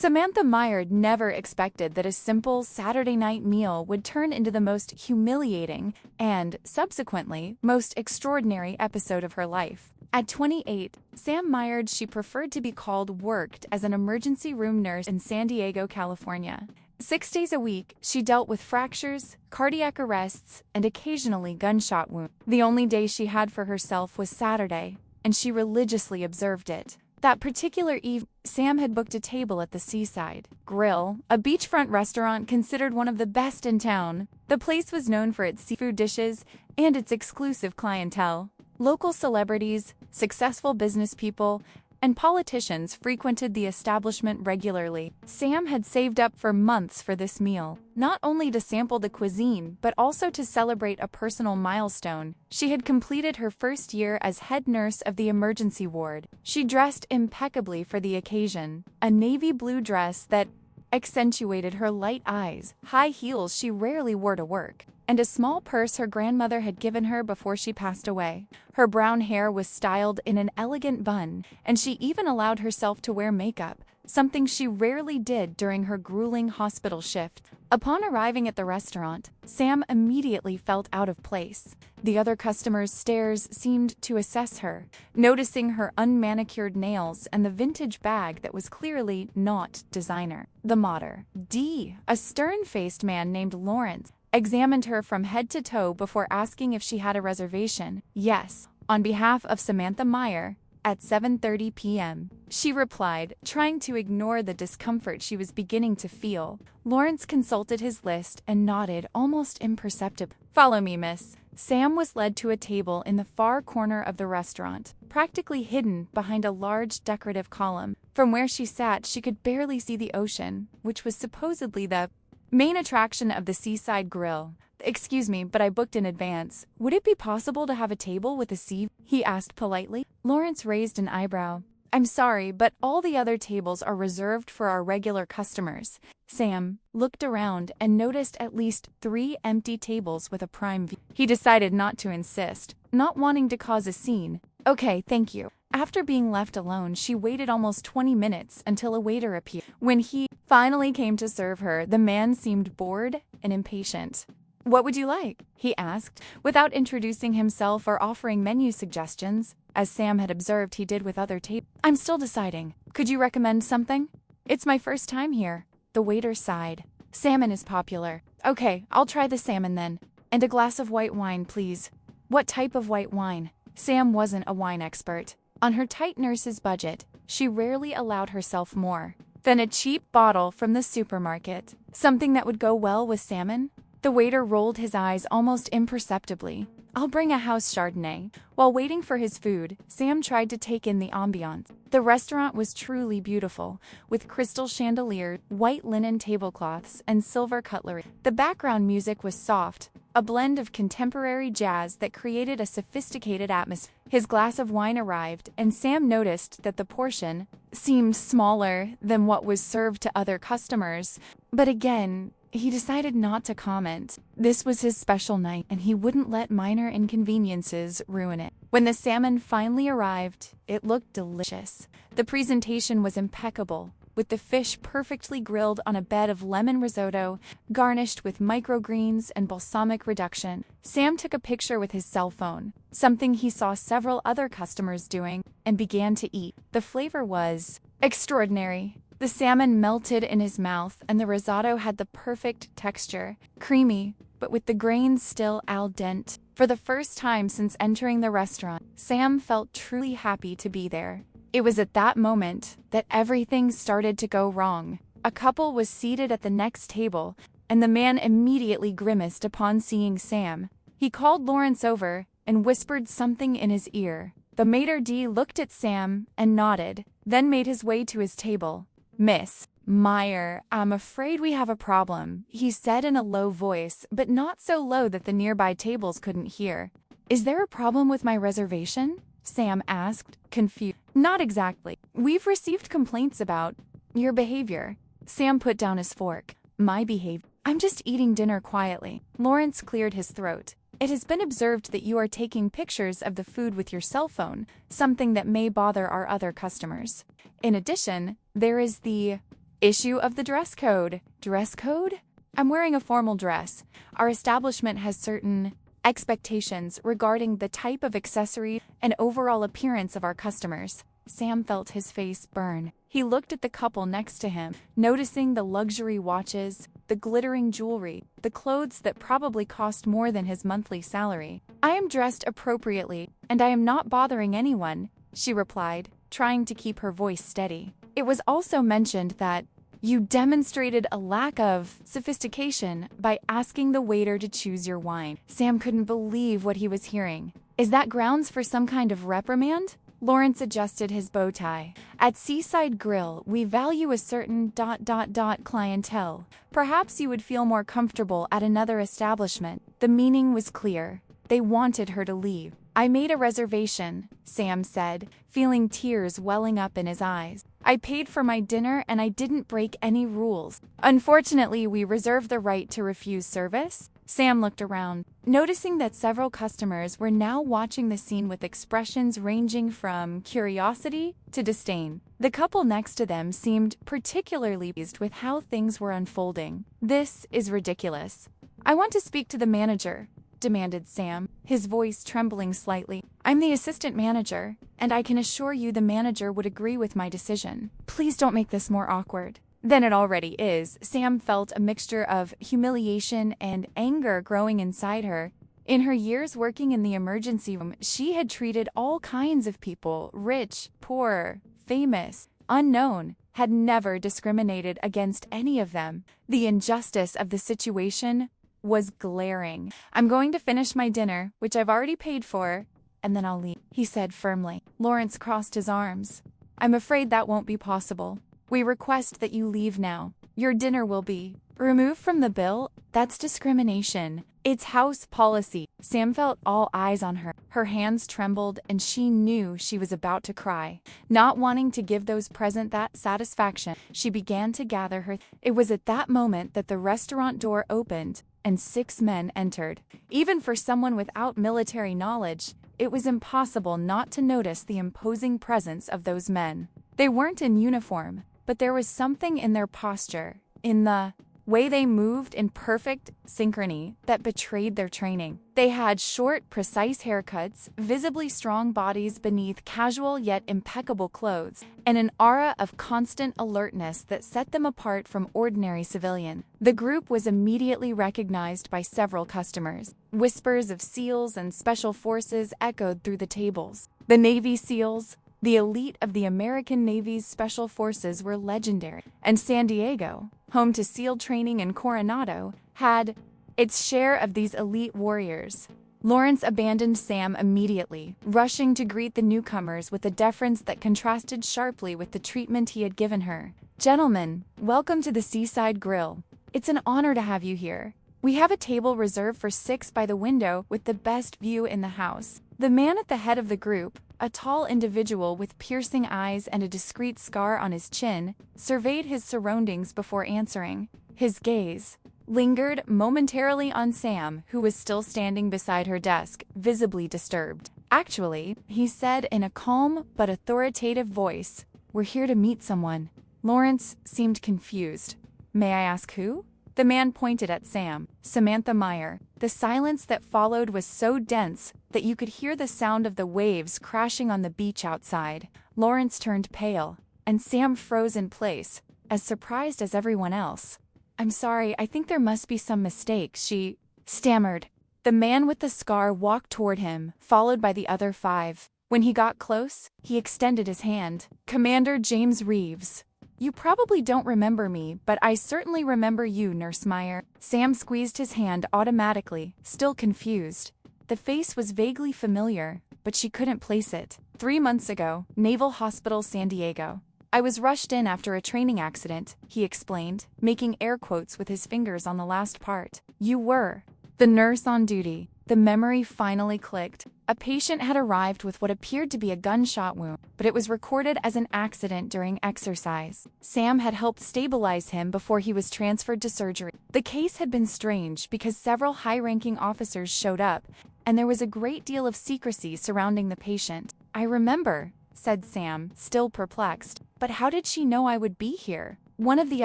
Samantha Meyer never expected that a simple Saturday night meal would turn into the most humiliating and, subsequently, most extraordinary episode of her life. At 28, Sam Meyer, she preferred to be called, worked as an emergency room nurse in San Diego, California. 6 days a week, she dealt with fractures, cardiac arrests, and occasionally gunshot wounds. The only day she had for herself was Saturday, and she religiously observed it. That particular evening, Sam had booked a table at the Seaside Grill, a beachfront restaurant considered one of the best in town. The place was known for its seafood dishes and its exclusive clientele. Local celebrities, successful business people, and politicians frequented the establishment regularly. Sam had saved up for months for this meal, not only to sample the cuisine, but also to celebrate a personal milestone. She had completed her first year as head nurse of the emergency ward. She dressed impeccably for the occasion, a navy blue dress that accentuated her light eyes, high heels she rarely wore to work, and a small purse her grandmother had given her before she passed away. Her brown hair was styled in an elegant bun, and she even allowed herself to wear makeup, something she rarely did during her grueling hospital shift. Upon arriving at the restaurant, Sam immediately felt out of place. The other customers' stares seemed to assess her, noticing her unmanicured nails and the vintage bag that was clearly not designer. The mater D, a stern-faced man named Lawrence, examined her from head to toe before asking if she had a reservation. Yes, on behalf of Samantha Meyer, at 7:30 p.m. She replied, trying to ignore the discomfort she was beginning to feel. Lawrence consulted his list and nodded almost imperceptibly. "Follow me, miss." Sam was led to a table in the far corner of the restaurant, practically hidden behind a large decorative column. From where she sat, she could barely see the ocean, which was supposedly the main attraction of the Seaside Grill. "Excuse me, but I booked in advance. Would it be possible to have a table with a sea?" he asked politely. Lawrence raised an eyebrow. "I'm sorry, but all the other tables are reserved for our regular customers." Sam looked around and noticed at least 3 empty tables with a prime view. He decided not to insist, not wanting to cause a scene. "Okay, thank you." After being left alone, she waited almost 20 minutes until a waiter appeared. When he finally came to serve her, the man seemed bored and impatient. "What would you like?" he asked, without introducing himself or offering menu suggestions, as Sam had observed he did with other tables. "I'm still deciding. Could you recommend something?" "It's my first time here." The waiter sighed. "Salmon is popular." "Okay, I'll try the salmon then. And a glass of white wine, please." "What type of white wine?" Sam wasn't a wine expert. On her tight nurse's budget, she rarely allowed herself more than a cheap bottle from the supermarket. "Something that would go well with salmon?" The waiter rolled his eyes almost imperceptibly. "I'll bring a house Chardonnay." While waiting for his food, Sam tried to take in the ambiance. The restaurant was truly beautiful, with crystal chandeliers, white linen tablecloths, and silver cutlery. The background music was soft, a blend of contemporary jazz that created a sophisticated atmosphere. His glass of wine arrived, and Sam noticed that the portion seemed smaller than what was served to other customers. But again, he decided not to comment. This was his special night, and he wouldn't let minor inconveniences ruin it. When the salmon finally arrived, it looked delicious. The presentation was impeccable, with the fish perfectly grilled on a bed of lemon risotto, garnished with microgreens and balsamic reduction. Sam took a picture with his cell phone, something he saw several other customers doing, and began to eat. The flavor was extraordinary. The salmon melted in his mouth, and the risotto had the perfect texture, creamy, but with the grains still al dente. For the first time since entering the restaurant, Sam felt truly happy to be there. It was at that moment that everything started to go wrong. A couple was seated at the next table, and the man immediately grimaced upon seeing Sam. He called Lawrence over and whispered something in his ear. The maitre d' looked at Sam and nodded, then made his way to his table. "Miss Meyer, I'm afraid we have a problem," he said in a low voice, but not so low that the nearby tables couldn't hear. "Is there a problem with my reservation?" Sam asked, confused. "Not exactly. We've received complaints about your behavior." Sam put down his fork. "My behavior? I'm just eating dinner quietly." Lawrence cleared his throat. "It has been observed that you are taking pictures of the food with your cell phone, something that may bother our other customers. In addition, there is the Issue of the dress code. Dress code? I'm wearing a formal dress. Our establishment has certain expectations regarding the type of accessory and overall appearance of our customers. Sam felt his face burn. He looked at the couple next to him, noticing the luxury watches, the glittering jewelry, the clothes that probably cost more than his monthly salary. I am dressed appropriately, and I am not bothering anyone, she replied, trying to keep her voice steady. It was also mentioned that you demonstrated a lack of sophistication by asking the waiter to choose your wine. Sam couldn't believe what he was hearing. Is that grounds for some kind of reprimand? Lawrence adjusted his bow tie. At Seaside Grill, we value a certain ... clientele. Perhaps you would feel more comfortable at another establishment. The meaning was clear. They wanted her to leave. I made a reservation, Sam said, feeling tears welling up in his eyes. I paid for my dinner and I didn't break any rules. Unfortunately, we reserve the right to refuse service. Sam looked around, noticing that several customers were now watching the scene with expressions ranging from curiosity to disdain. The couple next to them seemed particularly pleased with how things were unfolding. This is ridiculous. I want to speak to the manager, demanded Sam, his voice trembling slightly. I'm the assistant manager, and I can assure you the manager would agree with my decision. Please don't make this more awkward than it already is. Sam felt a mixture of humiliation and anger growing inside her. In her years working in the emergency room, she had treated all kinds of people, rich, poor, famous, unknown, had never discriminated against any of them. The injustice of the situation was glaring. I'm going to finish my dinner, which I've already paid for, and then I'll leave, he said firmly. Lawrence crossed his arms. I'm afraid that won't be possible. We request that you leave now. Your dinner will be removed from the bill. That's discrimination. It's house policy. Sam felt all eyes on her. Her hands trembled and she knew she was about to cry. Not wanting to give those present that satisfaction, she began to gather her. It was at that moment that the restaurant door opened and 6 men entered. Even for someone without military knowledge, it was impossible not to notice the imposing presence of those men. They weren't in uniform, but there was something in their posture, in the way they moved in perfect synchrony, that betrayed their training. They had short, precise haircuts, visibly strong bodies beneath casual yet impeccable clothes, and an aura of constant alertness that set them apart from ordinary civilians. The group was immediately recognized by several customers. Whispers of SEALs and Special Forces echoed through the tables. The Navy SEALs, the elite of the American Navy's Special Forces, were legendary, and San Diego, home to SEAL training in Coronado, had its share of these elite warriors. Lawrence abandoned Sam immediately, rushing to greet the newcomers with a deference that contrasted sharply with the treatment he had given her. Gentlemen, welcome to the Seaside Grill. It's an honor to have you here. We have a table reserved for 6 by the window with the best view in the house. The man at the head of the group, a tall individual with piercing eyes and a discreet scar on his chin, surveyed his surroundings before answering. His gaze lingered momentarily on Sam, who was still standing beside her desk, visibly disturbed. Actually, he said in a calm but authoritative voice, we're here to meet someone. Lawrence seemed confused. May I ask who? The man pointed at Sam. Samantha Meyer. The silence that followed was so dense that you could hear the sound of the waves crashing on the beach outside. Lawrence turned pale, and Sam froze in place, as surprised as everyone else. I'm sorry, I think there must be some mistake, she stammered. The man with the scar walked toward him, followed by the other 5. When he got close, he extended his hand. Commander James Reeves. You probably don't remember me, but I certainly remember you, Nurse Meyer. Sam squeezed his hand automatically, still confused. The face was vaguely familiar, but she couldn't place it. 3 months ago, Naval Hospital, San Diego. I was rushed in after a training accident, he explained, making air quotes with his fingers on the last part. You were the nurse on duty. The memory finally clicked. A patient had arrived with what appeared to be a gunshot wound, but it was recorded as an accident during exercise. Sam had helped stabilize him before he was transferred to surgery. The case had been strange because several high-ranking officers showed up, and there was a great deal of secrecy surrounding the patient. I remember, said Sam, still perplexed. But how did she know I would be here? One of the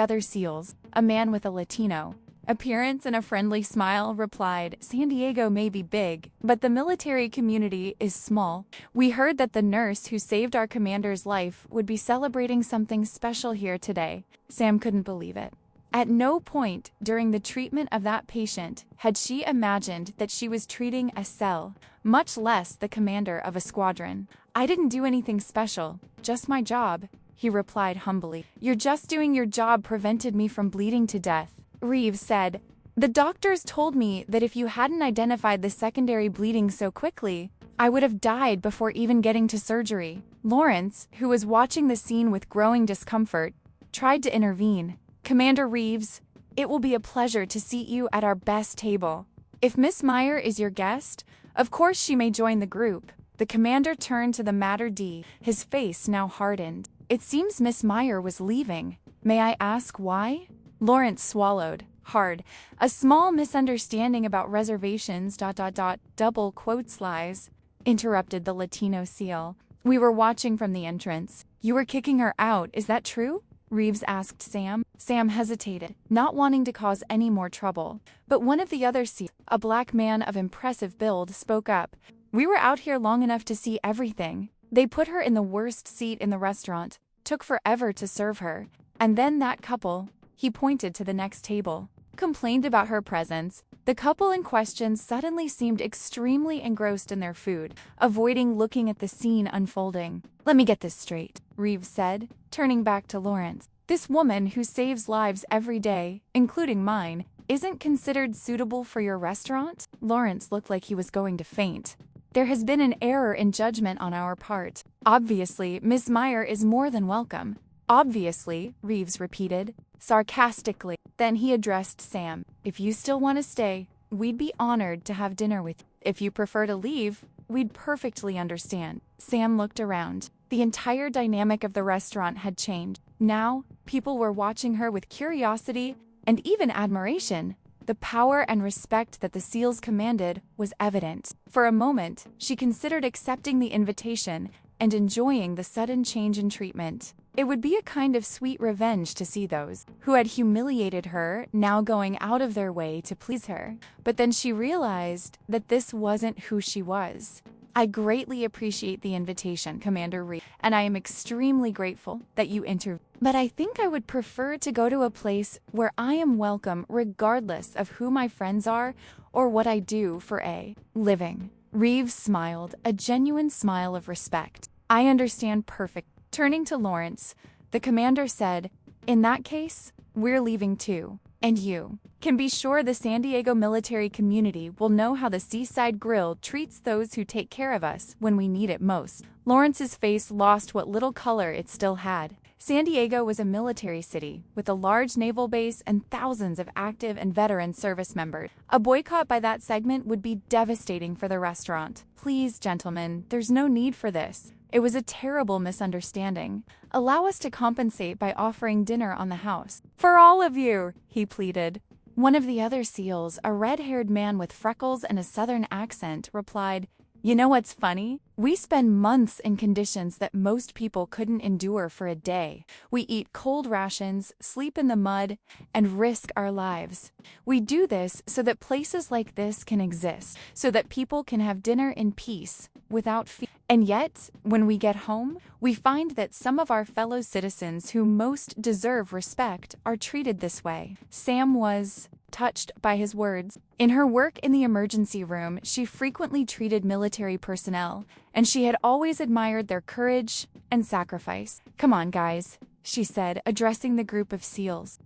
other SEALs, a man with a Latino appearance and a friendly smile, replied, "San Diego may be big, but the military community is small. We heard that the nurse who saved our commander's life would be celebrating something special here today." Sam couldn't believe it. At no point during the treatment of that patient had she imagined that she was treating a cell, much less the commander of a squadron. "I didn't do anything special, just my job," he replied humbly. "You're just doing your job prevented me from bleeding to death," Reeves said. "The doctors told me that if you hadn't identified the secondary bleeding so quickly, I would have died before even getting to surgery." Lawrence, who was watching the scene with growing discomfort, tried to intervene. "Commander Reeves, it will be a pleasure to seat you at our best table. If Miss Meyer is your guest, of course she may join the group." The commander turned to the maître d', his face now hardened. "It seems Miss Meyer was leaving. May I ask why?" Lawrence swallowed hard. "A small misunderstanding about reservations ... double quotes lies," interrupted the Latino SEAL. "We were watching from the entrance. You were kicking her out, is that true?" Reeves asked Sam. Sam hesitated, not wanting to cause any more trouble. But one of the other SEALs, a black man of impressive build, spoke up. "We were out here long enough to see everything. They put her in the worst seat in the restaurant, took forever to serve her, and then that couple," he pointed to the next table, "complained about her presence." The couple in question suddenly seemed extremely engrossed in their food, avoiding looking at the scene unfolding. "Let me get this straight," Reeves said, turning back to Lawrence. "This woman who saves lives every day, including mine, isn't considered suitable for your restaurant?" Lawrence looked like he was going to faint. "There has been an error in judgment on our part. Obviously, Miss Meyer is more than welcome." "Obviously," Reeves repeated, sarcastically. Then he addressed Sam. "If you still want to stay, we'd be honored to have dinner with you. If you prefer to leave, we'd perfectly understand." Sam looked around. The entire dynamic of the restaurant had changed. Now, people were watching her with curiosity and even admiration. The power and respect that the SEALs commanded was evident. For a moment, she considered accepting the invitation and enjoying the sudden change in treatment. It would be a kind of sweet revenge to see those who had humiliated her now going out of their way to please her. But then she realized that this wasn't who she was. "I greatly appreciate the invitation, Commander Reeves, and I am extremely grateful that you intervened. But I think I would prefer to go to a place where I am welcome regardless of who my friends are or what I do for a living." Reeves smiled, a genuine smile of respect. "I understand perfectly." Turning to Lawrence, the commander said, "In that case, we're leaving too. And you can be sure the San Diego military community will know how the Seaside Grill treats those who take care of us when we need it most." Lawrence's face lost what little color it still had. San Diego was a military city with a large naval base and thousands of active and veteran service members. A boycott by that segment would be devastating for the restaurant. "Please, gentlemen, there's no need for this. It was a terrible misunderstanding. Allow us to compensate by offering dinner on the house." "For all of you," he pleaded. One of the other SEALs, a red-haired man with freckles and a southern accent, replied, "You know what's funny? We spend months in conditions that most people couldn't endure for a day. We eat cold rations, sleep in the mud, and risk our lives. We do this so that places like this can exist, so that people can have dinner in peace, without fear. And yet, when we get home, we find that some of our fellow citizens who most deserve respect are treated this way." Sam was touched by his words. In her work in the emergency room, she frequently treated military personnel, and she had always admired their courage and sacrifice. "Come on, guys," she said, addressing the group of SEALs.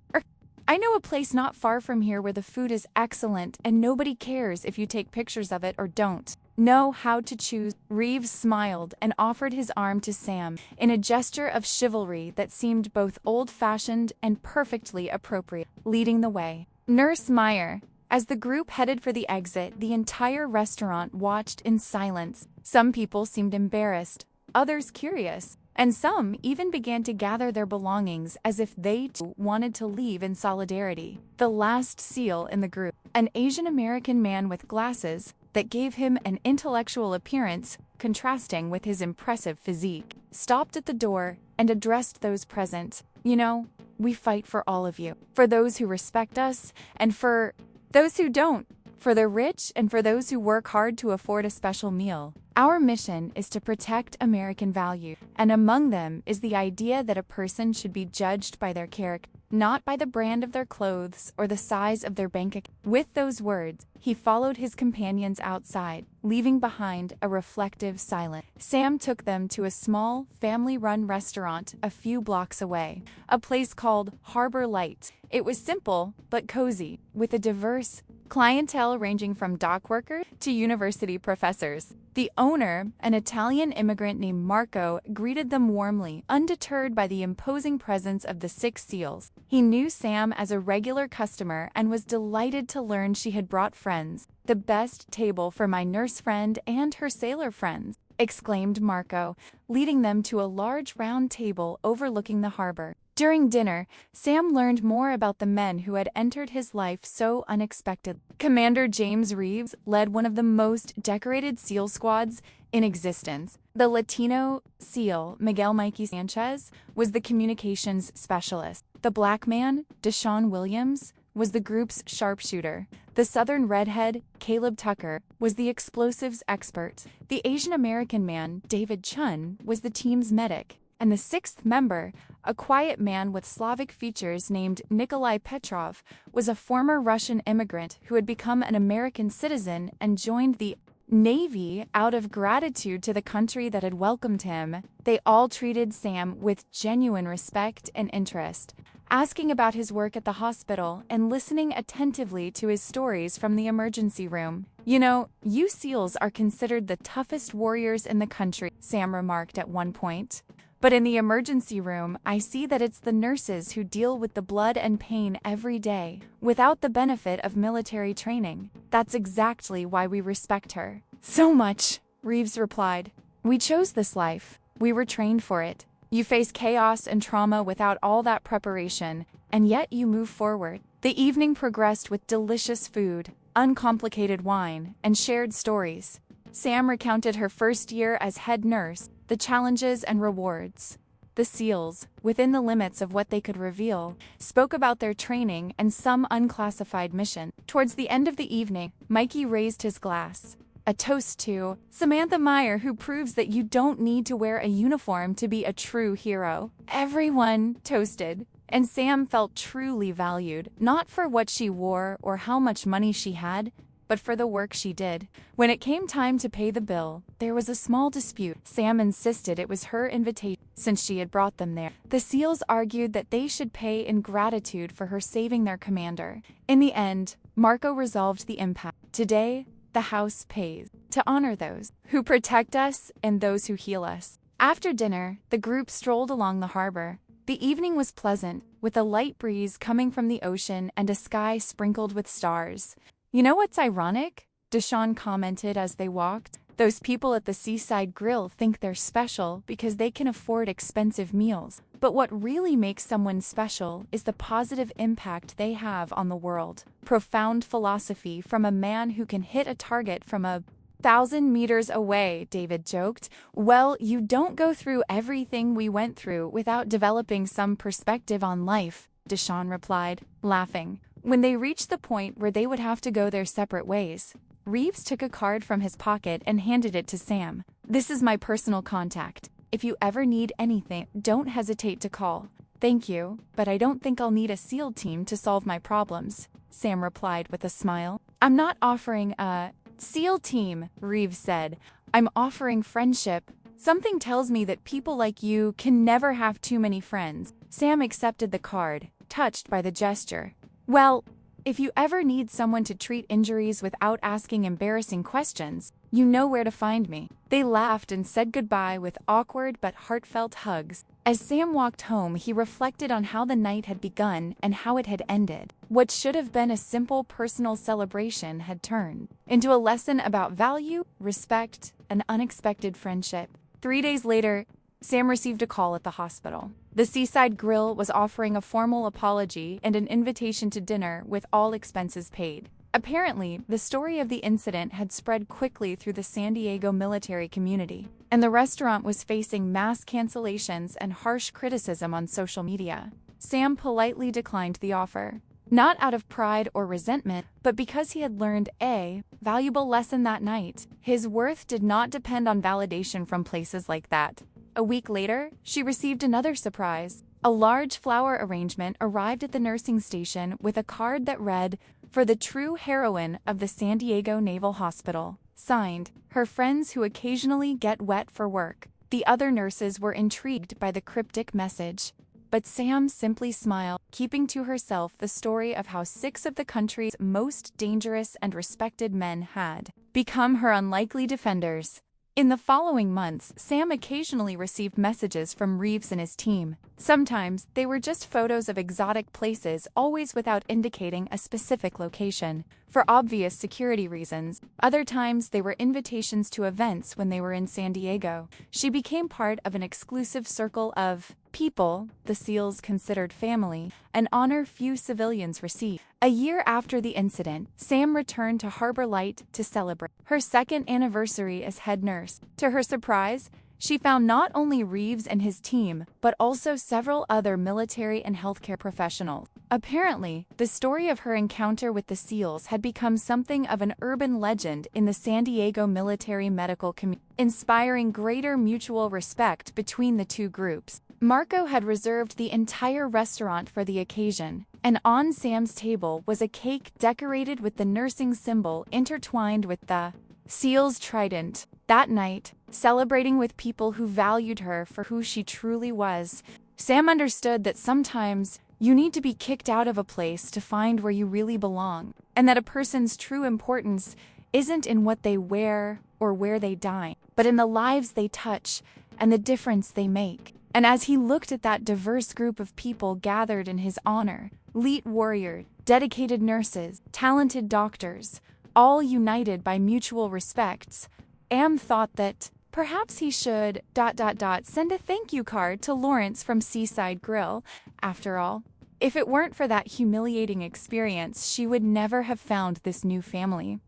"I know a place not far from here where the food is excellent and nobody cares if you take pictures of it or don't. Know how to choose." Reeves smiled and offered his arm to Sam in a gesture of chivalry that seemed both old-fashioned and perfectly appropriate, leading the way. Nurse Meyer. As the group headed for the exit, the entire restaurant watched in silence. Some people seemed embarrassed, others curious, and some even began to gather their belongings as if they too wanted to leave in solidarity. The last SEAL in the group, an Asian American man with glasses that gave him an intellectual appearance contrasting with his impressive physique, stopped at the door and addressed those present. "You know, We fight for all of you, for those who respect us, and for those who don't, for the rich and for those who work hard to afford a special meal. Our mission is to protect American values, and among them is the idea that a person should be judged by their character, not by the brand of their clothes or the size of their bank account. With those words, he followed his companions outside, leaving behind a reflective silence. Sam took them to a small, family-run restaurant a few blocks away, a place called Harbor Light. It was simple but cozy, with a diverse clientele ranging from dock workers to university professors. The owner, an Italian immigrant named Marco, greeted them warmly, undeterred by the imposing presence of the 6 SEALs. He knew Sam as a regular customer and was delighted to learn she had brought friends. "The best table for my nurse friend and her sailor friends," exclaimed Marco, leading them to a large round table overlooking the harbor. During dinner, Sam learned more about the men who had entered his life so unexpectedly. Commander James Reeves led one of the most decorated SEAL squads in existence. The Latino SEAL, Miguel Mikey Sanchez, was the communications specialist. The black man, Deshaun Williams, was the group's sharpshooter. The Southern redhead, Caleb Tucker, was the explosives expert. The Asian American man, David Chun, was the team's medic. And the 6th member, a quiet man with Slavic features named Nikolai Petrov, was a former Russian immigrant who had become an American citizen and joined the Navy out of gratitude to the country that had welcomed him. They all treated Sam with genuine respect and interest, asking about his work at the hospital and listening attentively to his stories from the emergency room. "You know, you SEALs are considered the toughest warriors in the country," Sam remarked at one point. "But in the emergency room, I see that it's the nurses who deal with the blood and pain every day, without the benefit of military training. That's exactly why we respect her so much," Reeves replied. "We chose this life. We were trained for it. You face chaos and trauma without all that preparation, and yet you move forward." The evening progressed with delicious food, uncomplicated wine, and shared stories. Sam recounted her first year as head nurse, the challenges and rewards. The SEALs, within the limits of what they could reveal, spoke about their training and some unclassified mission. Towards the end of the evening, Mikey raised his glass, a toast to Samantha Meyer, who proves that you don't need to wear a uniform to be a true hero. Everyone toasted, and Sam felt truly valued, not for what she wore or how much money she had, but for the work she did. When it came time to pay the bill, there was a small dispute. Sam insisted it was her invitation since she had brought them there. The SEALs argued that they should pay in gratitude for her saving their commander. In the end, Marco resolved the impasse. "Today, the house pays to honor those who protect us and those who heal us." After dinner, the group strolled along the harbor. The evening was pleasant, with a light breeze coming from the ocean and a sky sprinkled with stars. "You know what's ironic?" Deshaun commented as they walked. "Those people at the Seaside Grill think they're special because they can afford expensive meals. But what really makes someone special is the positive impact they have on the world." Profound philosophy from a man who can hit a target from 1,000 meters away, David joked. "Well, you don't go through everything we went through without developing some perspective on life," Deshaun replied, laughing. When they reached the point where they would have to go their separate ways, Reeves took a card from his pocket and handed it to Sam. "This is my personal contact. If you ever need anything, don't hesitate to call." "Thank you, but I don't think I'll need a SEAL team to solve my problems," Sam replied with a smile. "I'm not offering a SEAL team," Reeves said. "I'm offering friendship. Something tells me that people like you can never have too many friends." Sam accepted the card, touched by the gesture. "Well, if you ever need someone to treat injuries without asking embarrassing questions, you know where to find me." They laughed and said goodbye with awkward but heartfelt hugs. As Sam walked home, he reflected on how the night had begun and how it had ended. What should have been a simple personal celebration had turned into a lesson about value, respect, and unexpected friendship. 3 days later, Sam received a call at the hospital. The Seaside Grill was offering a formal apology and an invitation to dinner with all expenses paid. Apparently, the story of the incident had spread quickly through the San Diego military community, and the restaurant was facing mass cancellations and harsh criticism on social media. Sam politely declined the offer. Not out of pride or resentment, but because he had learned a valuable lesson that night. His worth did not depend on validation from places like that. A week later, she received another surprise. A large flower arrangement arrived at the nursing station with a card that read, "For the true heroine of the San Diego Naval Hospital." Signed, "Her friends who occasionally get wet for work." The other nurses were intrigued by the cryptic message, but Sam simply smiled, keeping to herself the story of how 6 of the country's most dangerous and respected men had become her unlikely defenders. In the following months, Sam occasionally received messages from Reeves and his team. Sometimes they were just photos of exotic places, always without indicating a specific location, for obvious security reasons. Other times they were invitations to events when they were in San Diego. She became part of an exclusive circle of people the SEALs considered family, an honor few civilians received. A year after the incident, Sam returned to Harbor Light to celebrate her second anniversary as head nurse. To her surprise, she found not only Reeves and his team, but also several other military and healthcare professionals. Apparently, the story of her encounter with the SEALs had become something of an urban legend in the San Diego military medical community, inspiring greater mutual respect between the two groups. Marco had reserved the entire restaurant for the occasion, and on Sam's table was a cake decorated with the nursing symbol intertwined with the SEAL's trident. That night, celebrating with people who valued her for who she truly was, Sam understood that sometimes you need to be kicked out of a place to find where you really belong, and that a person's true importance isn't in what they wear or where they dine, but in the lives they touch and the difference they make. And as he looked at that diverse group of people gathered in his honor, elite warriors, dedicated nurses, talented doctors, all united by mutual respects, Am thought that perhaps he should ... send a thank you card to Lawrence from Seaside Grill. After all, if it weren't for that humiliating experience, she would never have found this new family.